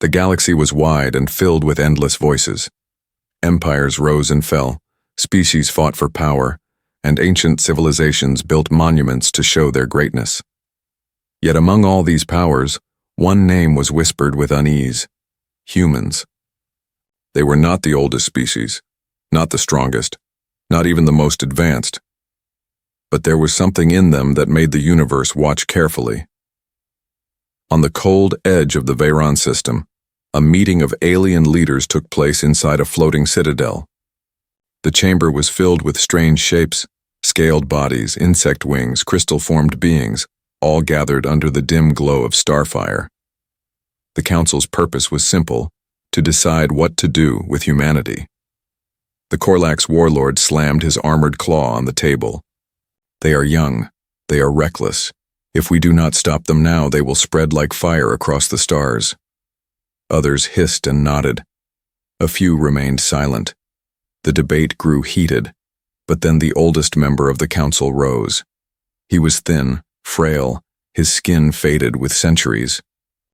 The galaxy was wide and filled with endless voices. Empires rose and fell, species fought for power, and ancient civilizations built monuments to show their greatness. Yet among all these powers, one name was whispered with unease: humans. They were not the oldest species, not the strongest, not even the most advanced. But there was something in them that made the universe watch carefully. On the cold edge of the Veyron system, a meeting of alien leaders took place inside a floating citadel. The chamber was filled with strange shapes, scaled bodies, insect wings, crystal-formed beings, all gathered under the dim glow of starfire. The council's purpose was simple: to decide what to do with humanity. The Korlax warlord slammed his armored claw on the table. They are young. They are reckless. If we do not stop them now, they will spread like fire across the stars. Others hissed and nodded. A few remained silent. The debate grew heated, but then the oldest member of the council rose. He was thin, frail, his skin faded with centuries.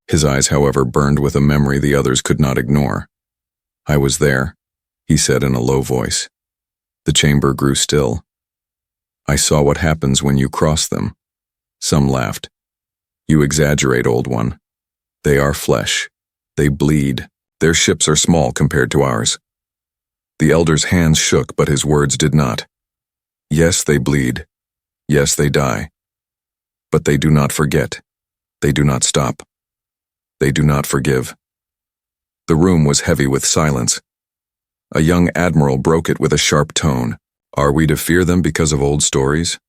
His eyes, however, burned with a memory the others could not ignore. "I was there," he said in a low voice. The chamber grew still. "I saw what happens when you cross them." Some laughed. "You exaggerate, old one. They are flesh. They bleed. Their ships are small compared to ours." The elder's hands shook, but his words did not. "Yes, they bleed. Yes, they die. But they do not forget. They do not stop. They do not forgive." The room was heavy with silence. A young admiral broke it with a sharp tone. "Are we to fear them because of old stories?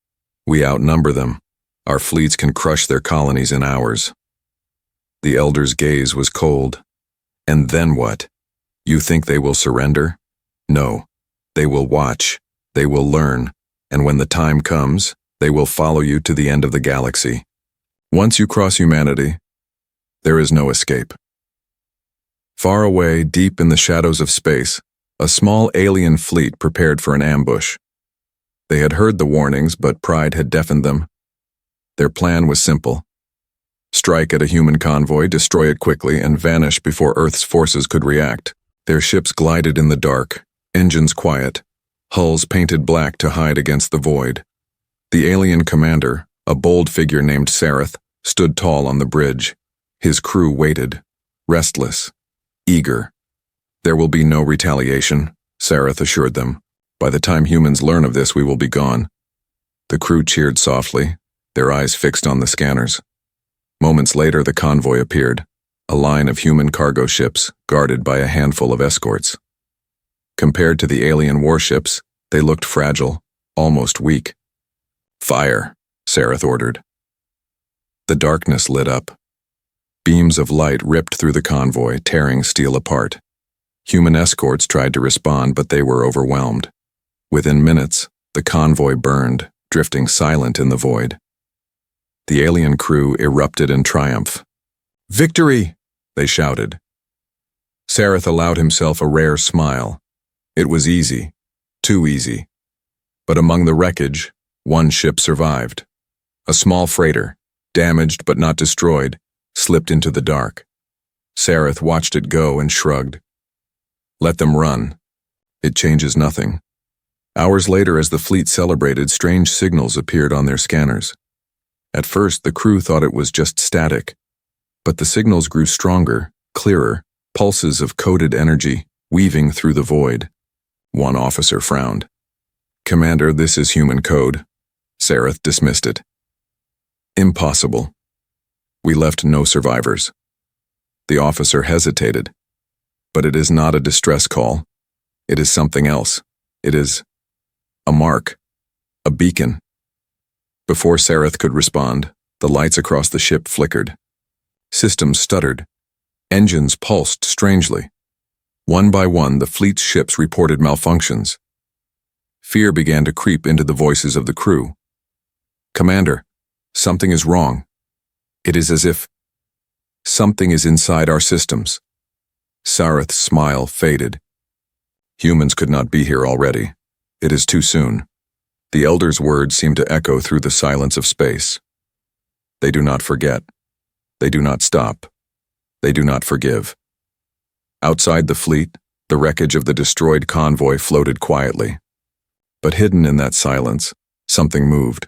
We outnumber them. Our fleets can crush their colonies in hours." The elder's gaze was cold. "And then what? You think they will surrender? No. They will watch. They will learn. And when the time comes, they will follow you to the end of the galaxy. Once you cross humanity, there is no escape." Far away, deep in the shadows of space, a small alien fleet prepared for an ambush. They had heard the warnings, but pride had deafened them. Their plan was simple: strike at a human convoy, destroy it quickly, and vanish before Earth's forces could react. Their ships glided in the dark, engines quiet, hulls painted black to hide against the void. The alien commander, a bold figure named Sareth, stood tall on the bridge. His crew waited, restless, eager. "There will be no retaliation," Sareth assured them. "By the time humans learn of this, we will be gone." The crew cheered softly, their eyes fixed on the scanners. Moments later, the convoy appeared, a line of human cargo ships guarded by a handful of escorts. Compared to the alien warships, they looked fragile, almost weak. "Fire," Sareth ordered. The darkness lit up. Beams of light ripped through the convoy, tearing steel apart. Human escorts tried to respond, but they were overwhelmed. Within minutes, the convoy burned, drifting silent in the void. The alien crew erupted in triumph. "Victory!" they shouted. Sareth allowed himself a rare smile. It was easy, too easy. But among the wreckage, one ship survived. A small freighter, damaged but not destroyed, slipped into the dark. Sareth watched it go and shrugged. "Let them run. It changes nothing." Hours later, as the fleet celebrated, strange signals appeared on their scanners. At first, the crew thought it was just static, but the signals grew stronger, clearer, pulses of coded energy weaving through the void. One officer frowned. "Commander, this is human code." Sareth dismissed it. "Impossible. We left no survivors." The officer hesitated. "But it is not a distress call. It is something else. It is a mark, a beacon." Before Sareth could respond, the lights across the ship flickered. Systems stuttered. Engines pulsed strangely. One by one, the fleet's ships reported malfunctions. Fear began to creep into the voices of the crew. "Commander, something is wrong. It is as if something is inside our systems." Sareth's smile faded. "Humans could not be here already. It is too soon." The elder's words seemed to echo through the silence of space. "They do not forget. They do not stop. They do not forgive." Outside the fleet, the wreckage of the destroyed convoy floated quietly. But hidden in that silence, something moved.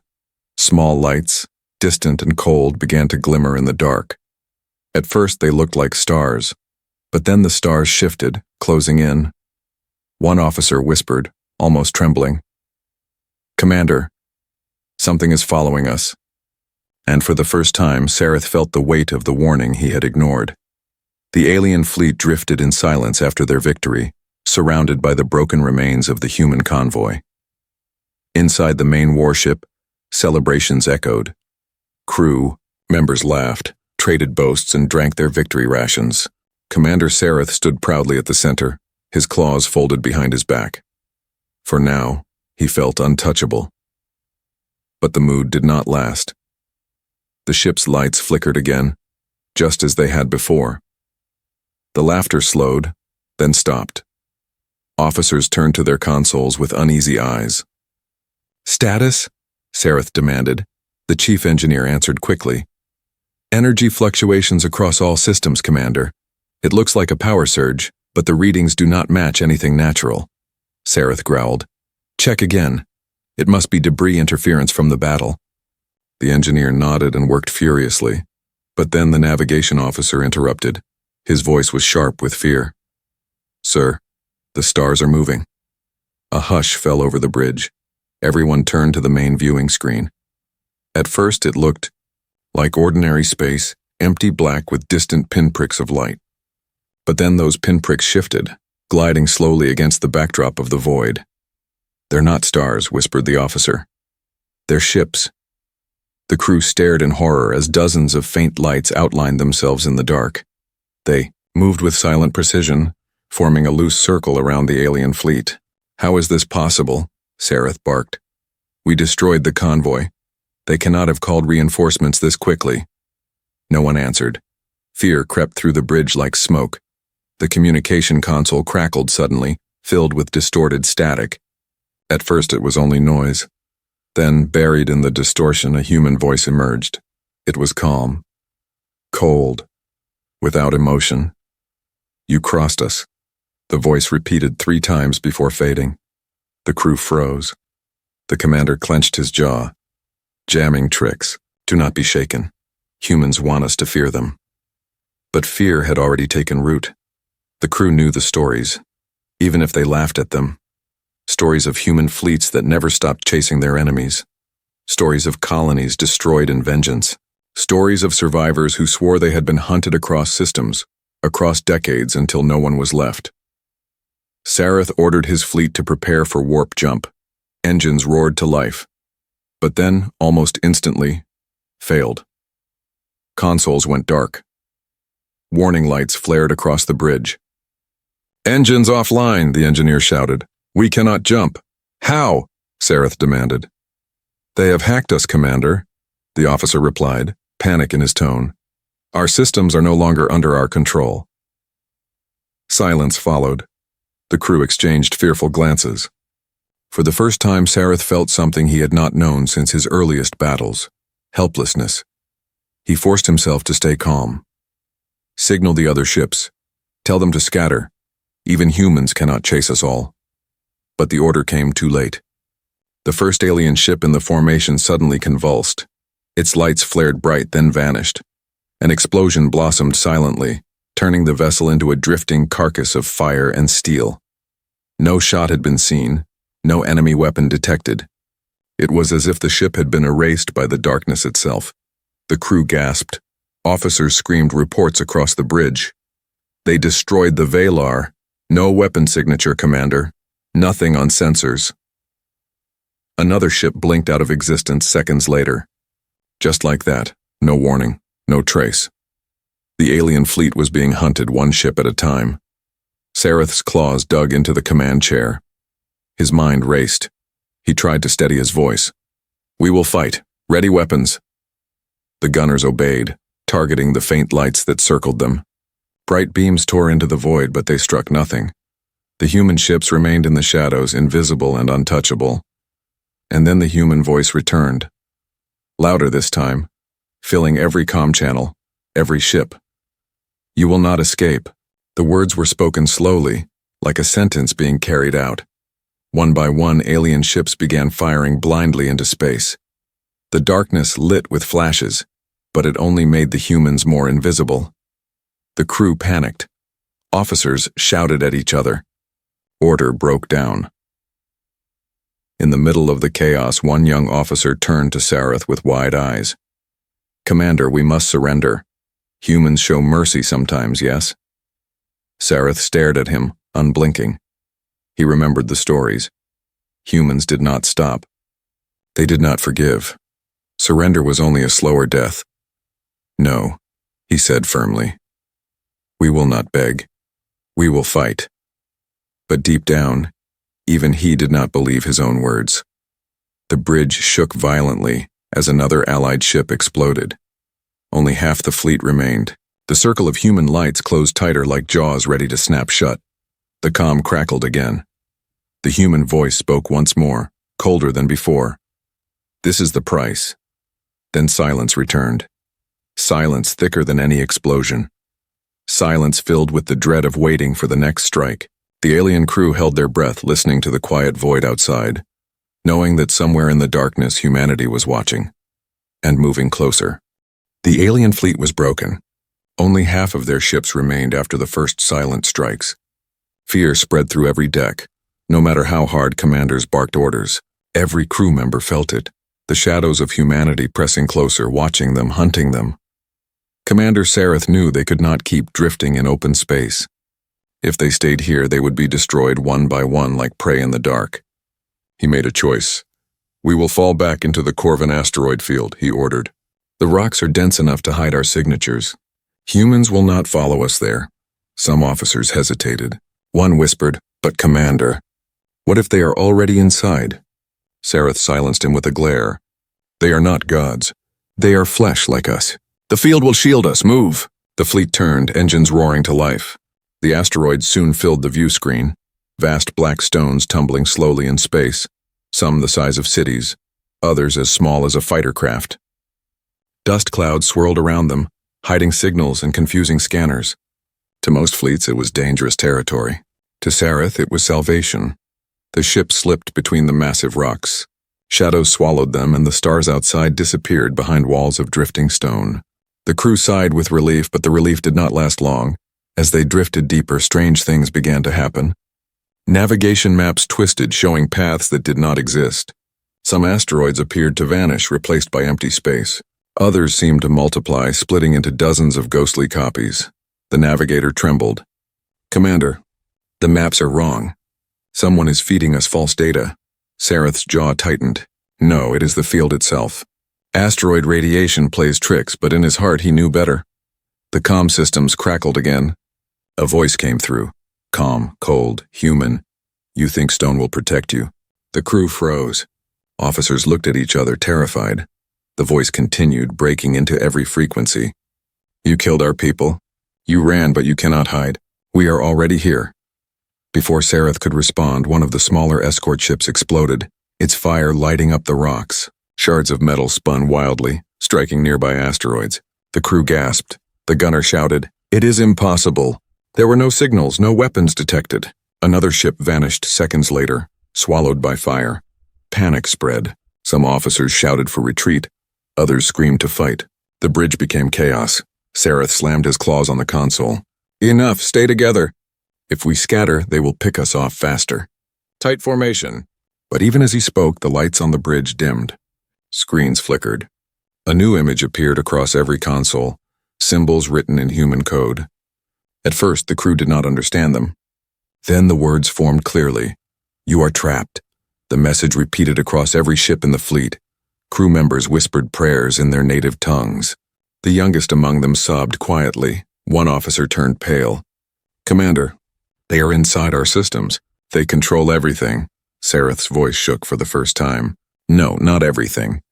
Small lights, distant and cold, began to glimmer in the dark. At first they looked like stars, but then the stars shifted, closing in. One officer whispered, almost trembling, "Commander, something is following us." And for the first time, Sareth felt the weight of the warning he had ignored. The alien fleet drifted in silence after their victory, surrounded by the broken remains of the human convoy. Inside the main warship, celebrations echoed. Crew members laughed, traded boasts, and drank their victory rations. Commander Sareth stood proudly at the center, his claws folded behind his back. For now, he felt untouchable. But the mood did not last. The ship's lights flickered again, just as they had before. The laughter slowed, then stopped. Officers turned to their consoles with uneasy eyes. "Status?" Sareth demanded. The chief engineer answered quickly. "Energy fluctuations across all systems, Commander. It looks like a power surge, but the readings do not match anything natural." Sareth growled. "Check again. It must be debris interference from the battle." The engineer nodded and worked furiously, but then the navigation officer interrupted. His voice was sharp with fear. "Sir, the stars are moving." A hush fell over the bridge. Everyone turned to the main viewing screen. At first it looked like ordinary space, empty black with distant pinpricks of light. But then those pinpricks shifted, gliding slowly against the backdrop of the void. "They're not stars," whispered the officer. "They're ships." The crew stared in horror as dozens of faint lights outlined themselves in the dark. They moved with silent precision, forming a loose circle around the alien fleet. "How is this possible?" Sareth barked. "We destroyed the convoy. They cannot have called reinforcements this quickly." No one answered. Fear crept through the bridge like smoke. The communication console crackled suddenly, filled with distorted static. At first it was only noise. Then, buried in the distortion, a human voice emerged. It was calm, cold, without emotion. "You crossed us," the voice repeated 3 times before fading. The crew froze. The commander clenched his jaw. "Jamming tricks. Do not be shaken. Humans want us to fear them." But fear had already taken root. The crew knew the stories, even if they laughed at them. Stories of human fleets that never stopped chasing their enemies. Stories of colonies destroyed in vengeance. Stories of survivors who swore they had been hunted across systems, across decades until no one was left. Sareth ordered his fleet to prepare for warp jump. Engines roared to life. But then, almost instantly, failed. Consoles went dark. Warning lights flared across the bridge. "Engines offline," the engineer shouted. "We cannot jump." "How?" Sareth demanded. "They have hacked us, Commander," the officer replied, panic in his tone. "Our systems are no longer under our control." Silence followed. The crew exchanged fearful glances. For the first time, Sareth felt something he had not known since his earliest battles: helplessness. He forced himself to stay calm. "Signal the other ships. Tell them to scatter. Even humans cannot chase us all." But the order came too late. The first alien ship in the formation suddenly convulsed. Its lights flared bright, then vanished. An explosion blossomed silently, turning the vessel into a drifting carcass of fire and steel. No shot had been seen, no enemy weapon detected. It was as if the ship had been erased by the darkness itself. The crew gasped. Officers screamed reports across the bridge. "They destroyed the Valar. No weapon signature, Commander. Nothing on sensors." Another ship blinked out of existence seconds later. Just like that, no warning, no trace. The alien fleet was being hunted one ship at a time. Sareth's claws dug into the command chair. His mind raced. He tried to steady his voice. "We will fight. Ready weapons." The gunners obeyed, targeting the faint lights that circled them. Bright beams tore into the void, but they struck nothing. The human ships remained in the shadows, invisible and untouchable. And then the human voice returned. Louder this time, filling every comm channel, every ship. "You will not escape." The words were spoken slowly, like a sentence being carried out. One by one, alien ships began firing blindly into space. The darkness lit with flashes, but it only made the humans more invisible. The crew panicked. Officers shouted at each other. Order broke down. In the middle of the chaos, one young officer turned to Sareth with wide eyes. "Commander, we must surrender. Humans show mercy sometimes, yes?" Sareth stared at him, unblinking. He remembered the stories. Humans did not stop. They did not forgive. Surrender was only a slower death. "No," he said firmly. "We will not beg. We will fight." But deep down, even he did not believe his own words. The bridge shook violently as another Allied ship exploded. Only half the fleet remained. The circle of human lights closed tighter like jaws ready to snap shut. The comm crackled again. The human voice spoke once more, colder than before. "This is the price." Then silence returned. Silence thicker than any explosion. Silence filled with the dread of waiting for the next strike. The alien crew held their breath, listening to the quiet void outside, knowing that somewhere in the darkness humanity was watching, and moving closer. The alien fleet was broken. Only half of their ships remained after the first silent strikes. Fear spread through every deck. No matter how hard commanders barked orders, every crew member felt it. The shadows of humanity pressing closer, watching them, hunting them. Commander Sareth knew they could not keep drifting in open space. If they stayed here, they would be destroyed one by one like prey in the dark. He made a choice. "We will fall back into the Corvin asteroid field," he ordered. "The rocks are dense enough to hide our signatures. Humans will not follow us there." Some officers hesitated. One whispered, "But Commander, what if they are already inside?" Sareth silenced him with a glare. "They are not gods. They are flesh like us. The field will shield us. Move!" The fleet turned, engines roaring to life. The asteroid soon filled the view screen, vast black stones tumbling slowly in space, some the size of cities, others as small as a fighter craft. Dust clouds swirled around them, hiding signals and confusing scanners. To most fleets, it was dangerous territory. To Sareth, it was salvation. The ship slipped between the massive rocks. Shadows swallowed them, and the stars outside disappeared behind walls of drifting stone. The crew sighed with relief, but the relief did not last long. As they drifted deeper, strange things began to happen. Navigation maps twisted, showing paths that did not exist. Some asteroids appeared to vanish, replaced by empty space. Others seemed to multiply, splitting into dozens of ghostly copies. The navigator trembled. "Commander, the maps are wrong. Someone is feeding us false data." Sareth's jaw tightened. "No, it is the field itself. Asteroid radiation plays tricks, but in his heart he knew better." The comm systems crackled again. A voice came through. Calm, cold, human. "You think stone will protect you?" The crew froze. Officers looked at each other, terrified. The voice continued, breaking into every frequency. "You killed our people. You ran, but you cannot hide. We are already here." Before Sareth could respond, one of the smaller escort ships exploded, its fire lighting up the rocks. Shards of metal spun wildly, striking nearby asteroids. The crew gasped. The gunner shouted, "It is impossible." There were no signals, no weapons detected. Another ship vanished seconds later, swallowed by fire. Panic spread. Some officers shouted for retreat. Others screamed to fight. The bridge became chaos. Sareth slammed his claws on the console. "Enough, stay together. If we scatter, they will pick us off faster. Tight formation." But even as he spoke, the lights on the bridge dimmed. Screens flickered. A new image appeared across every console, symbols written in human code. At first, the crew did not understand them. Then the words formed clearly. "You are trapped." The message repeated across every ship in the fleet. Crew members whispered prayers in their native tongues. The youngest among them sobbed quietly. One officer turned pale. "Commander, they are inside our systems. They control everything." Sareth's voice shook for the first time. "No, not everything.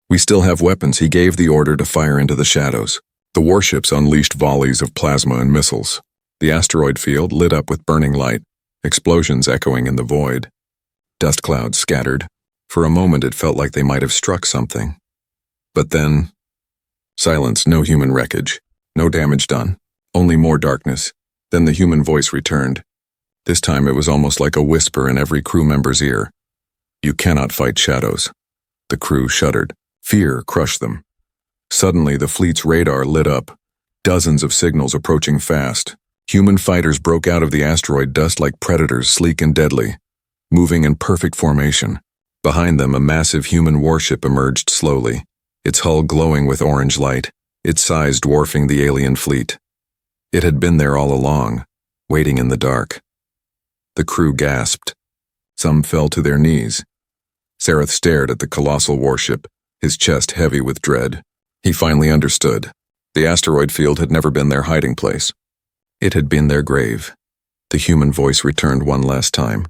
We still have weapons." He gave the order to fire into the shadows. The warships unleashed volleys of plasma and missiles. The asteroid field lit up with burning light, explosions echoing in the void. Dust clouds scattered. For a moment it felt like they might have struck something. But then, silence, no human wreckage, no damage done, only more darkness. Then the human voice returned. This time it was almost like a whisper in every crew member's ear. You cannot fight shadows. The crew shuddered. Fear crushed them. Suddenly the fleet's radar lit up. Dozens of signals approaching fast. Human fighters broke out of the asteroid dust like predators, sleek and deadly, moving in perfect formation. Behind them, a massive human warship emerged slowly, its hull glowing with orange light, its size dwarfing the alien fleet. It had been there all along, waiting in the dark. The crew gasped. Some fell to their knees. Sareth stared at the colossal warship, his chest heavy with dread. He finally understood. The asteroid field had never been their hiding place. It had been their grave. The human voice returned one last time.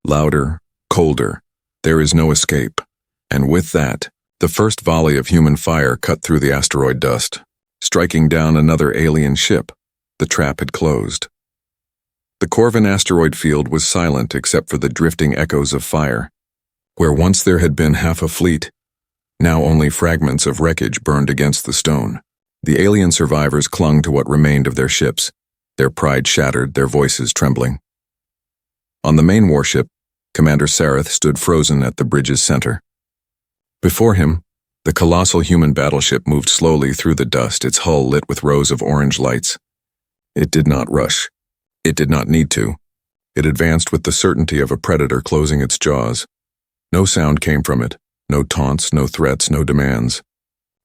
Louder, colder. There is no escape. And with that, the first volley of human fire cut through the asteroid dust, striking down another alien ship. The trap had closed. The Corvin asteroid field was silent except for the drifting echoes of fire. Where once there had been half a fleet, now only fragments of wreckage burned against the stone. The alien survivors clung to what remained of their ships, their pride shattered, their voices trembling. On the main warship, Commander Sareth stood frozen at the bridge's center. Before him, the colossal human battleship moved slowly through the dust, its hull lit with rows of orange lights. It did not rush. It did not need to. It advanced with the certainty of a predator closing its jaws. No sound came from it, no taunts, no threats, no demands.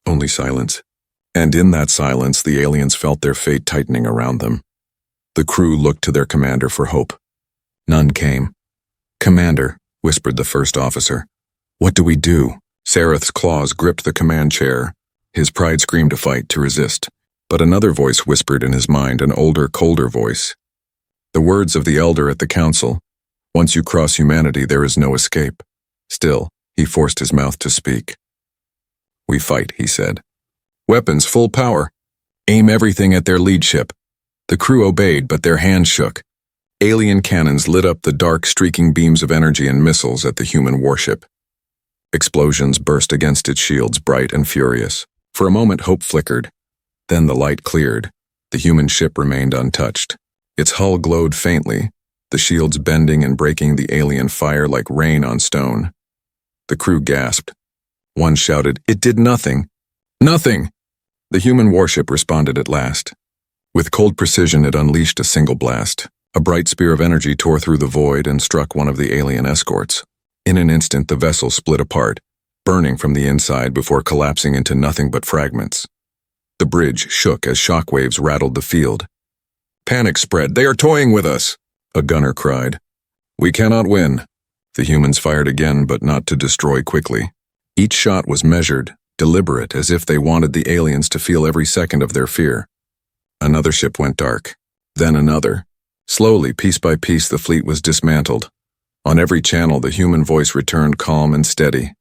Only silence. And in that silence, the aliens felt their fate tightening around them. The crew looked to their commander for hope. None came. "Commander," whispered the first officer. "What do we do?" Sareth's claws gripped the command chair. His pride screamed to fight, to resist. But another voice whispered in his mind, an older, colder voice. The words of the elder at the council. Once you cross humanity, there is no escape. Still, he forced his mouth to speak. "We fight," he said. "Weapons, full power. Aim everything at their lead ship." The crew obeyed, but their hands shook. Alien cannons lit up the dark, streaking beams of energy and missiles at the human warship. Explosions burst against its shields, bright and furious. For a moment, hope flickered. Then the light cleared. The human ship remained untouched. Its hull glowed faintly, the shields bending and breaking the alien fire like rain on stone. The crew gasped. One shouted, "It did nothing! Nothing!" The human warship responded at last. With cold precision, it unleashed a single blast. A bright spear of energy tore through the void and struck one of the alien escorts. In an instant, the vessel split apart, burning from the inside before collapsing into nothing but fragments. The bridge shook as shockwaves rattled the field. Panic spread. "They are toying with us!" a gunner cried. "We cannot win." The humans fired again, but not to destroy quickly. Each shot was measured, deliberate, as if they wanted the aliens to feel every second of their fear. Another ship went dark. Then another. Slowly, piece by piece, the fleet was dismantled. On every channel, the human voice returned calm and steady.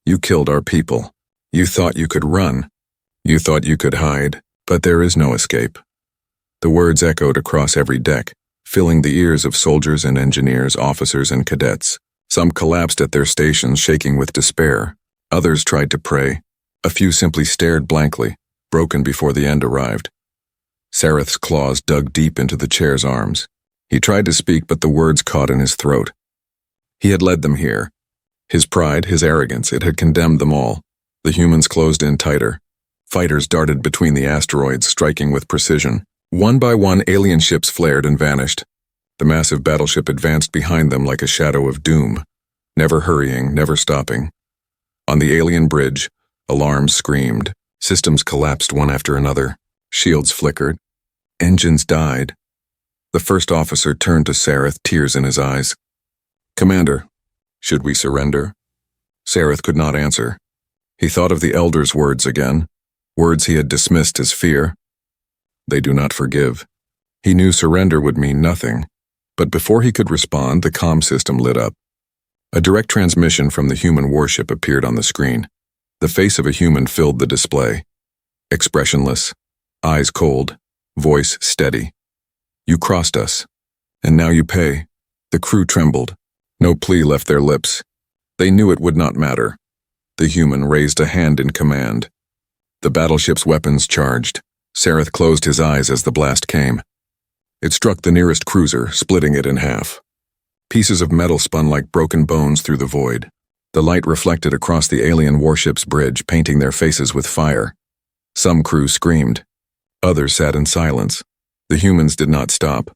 "You killed our people. You thought you could run. You thought you could hide, but there is no escape." The words echoed across every deck, filling the ears of soldiers and engineers, officers and cadets. Some collapsed at their stations, shaking with despair. Others tried to pray. A few simply stared blankly, broken before the end arrived. Sareth's claws dug deep into the chair's arms. He tried to speak, but the words caught in his throat. He had led them here. His pride, his arrogance, it had condemned them all. The humans closed in tighter. Fighters darted between the asteroids, striking with precision. One by one, alien ships flared and vanished. The massive battleship advanced behind them like a shadow of doom, never hurrying, never stopping. On the alien bridge, alarms screamed. Systems collapsed one after another. Shields flickered. Engines died. The first officer turned to Sareth, tears in his eyes. "Commander, should we surrender?" Sareth could not answer. He thought of the elder's words again, words he had dismissed as fear. They do not forgive. He knew surrender would mean nothing, but before he could respond, the comm system lit up. A direct transmission from the human warship appeared on the screen. The face of a human filled the display. Expressionless, eyes cold, voice steady. "You crossed us, and now you pay." The crew trembled. No plea left their lips. They knew it would not matter. The human raised a hand in command. The battleship's weapons charged. Sareth closed his eyes as the blast came. It struck the nearest cruiser, splitting it in half. Pieces of metal spun like broken bones through the void. The light reflected across the alien warship's bridge, painting their faces with fire. Some crew screamed. Others sat in silence. The humans did not stop.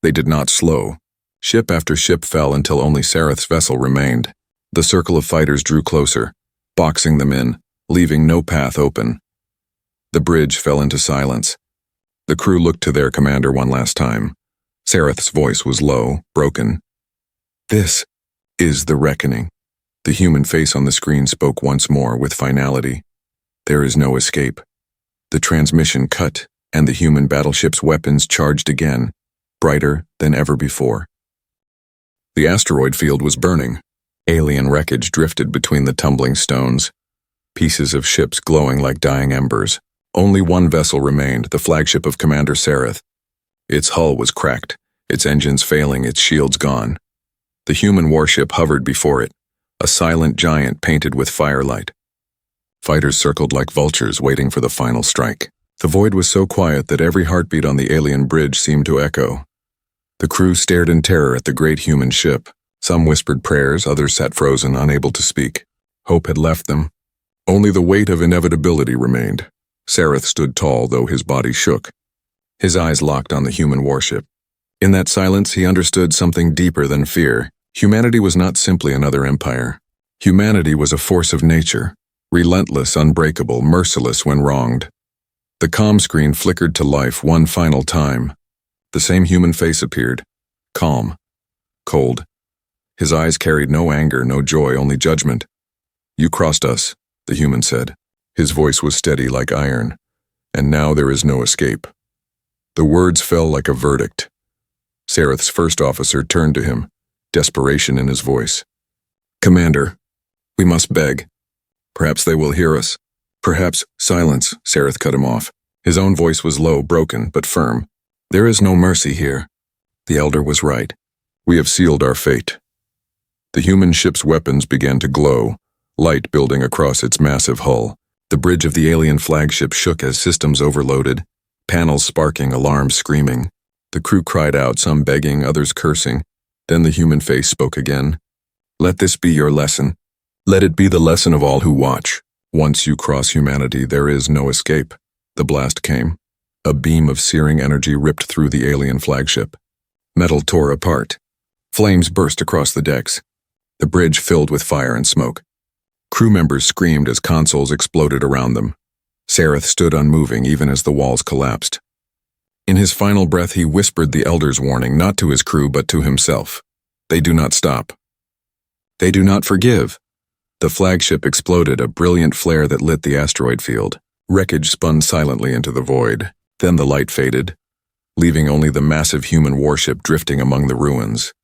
They did not slow. Ship after ship fell until only Sareth's vessel remained. The circle of fighters drew closer, boxing them in, leaving no path open. The bridge fell into silence. The crew looked to their commander one last time. Sareth's voice was low, broken. "This is the reckoning." The human face on the screen spoke once more with finality. "There is no escape." The transmission cut, and the human battleship's weapons charged again, brighter than ever before. The asteroid field was burning. Alien wreckage drifted between the tumbling stones, pieces of ships glowing like dying embers. Only one vessel remained, the flagship of Commander Sareth. Its hull was cracked, its engines failing, its shields gone. The human warship hovered before it, a silent giant painted with firelight. Fighters circled like vultures, waiting for the final strike. The void was so quiet that every heartbeat on the alien bridge seemed to echo. The crew stared in terror at the great human ship. Some whispered prayers, others sat frozen, unable to speak. Hope had left them. Only the weight of inevitability remained. Sareth stood tall, though his body shook. His eyes locked on the human warship. In that silence, he understood something deeper than fear. Humanity was not simply another empire. Humanity was a force of nature, relentless, unbreakable, merciless when wronged. The comm screen flickered to life one final time. The same human face appeared, calm, cold. His eyes carried no anger, no joy, only judgment. "You crossed us," the human said. His voice was steady like iron. "And now there is no escape." The words fell like a verdict. Sareth's first officer turned to him, desperation in his voice. "Commander, we must beg. Perhaps they will hear us." "Perhaps—" "Silence," Sareth cut him off. His own voice was low, broken, but firm. "There is no mercy here. The elder was right. We have sealed our fate." The human ship's weapons began to glow, light building across its massive hull. The bridge of the alien flagship shook as systems overloaded, panels sparking, alarms screaming. The crew cried out, some begging, others cursing. Then the human face spoke again. "Let this be your lesson. Let it be the lesson of all who watch. Once you cross humanity, there is no escape." The blast came. A beam of searing energy ripped through the alien flagship. Metal tore apart. Flames burst across the decks. The bridge filled with fire and smoke. Crew members screamed as consoles exploded around them. Sareth stood unmoving even as the walls collapsed. In his final breath, he whispered the elder's warning, not to his crew but to himself. "They do not stop. They do not forgive." The flagship exploded, a brilliant flare that lit the asteroid field. Wreckage spun silently into the void. Then the light faded, leaving only the massive human warship drifting among the ruins.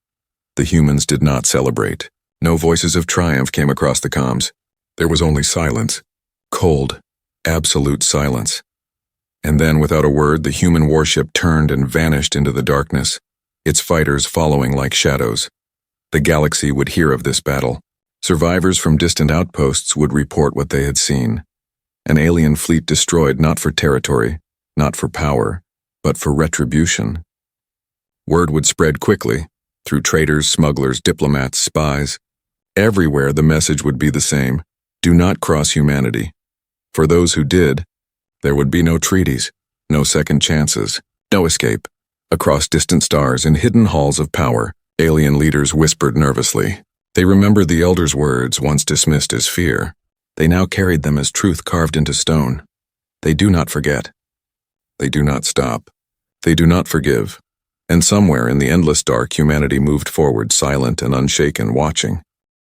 The humans did not celebrate. No voices of triumph came across the comms. There was only silence. Cold, absolute silence. And then, without a word, the human warship turned and vanished into the darkness, its fighters following like shadows. The galaxy would hear of this battle. Survivors from distant outposts would report what they had seen. An alien fleet destroyed not for territory, not for power, but for retribution. Word would spread quickly, through traders, smugglers, diplomats, spies. Everywhere the message would be the same: do not cross humanity. For those who did, there would be no treaties, no second chances, no escape. Across distant stars, in hidden halls of power, alien leaders whispered nervously. They remembered the elder's words, once dismissed as fear. They now carried them as truth carved into stone. They do not forget. They do not stop. They do not forgive. And somewhere in the endless dark, humanity moved forward, silent and unshaken, watching.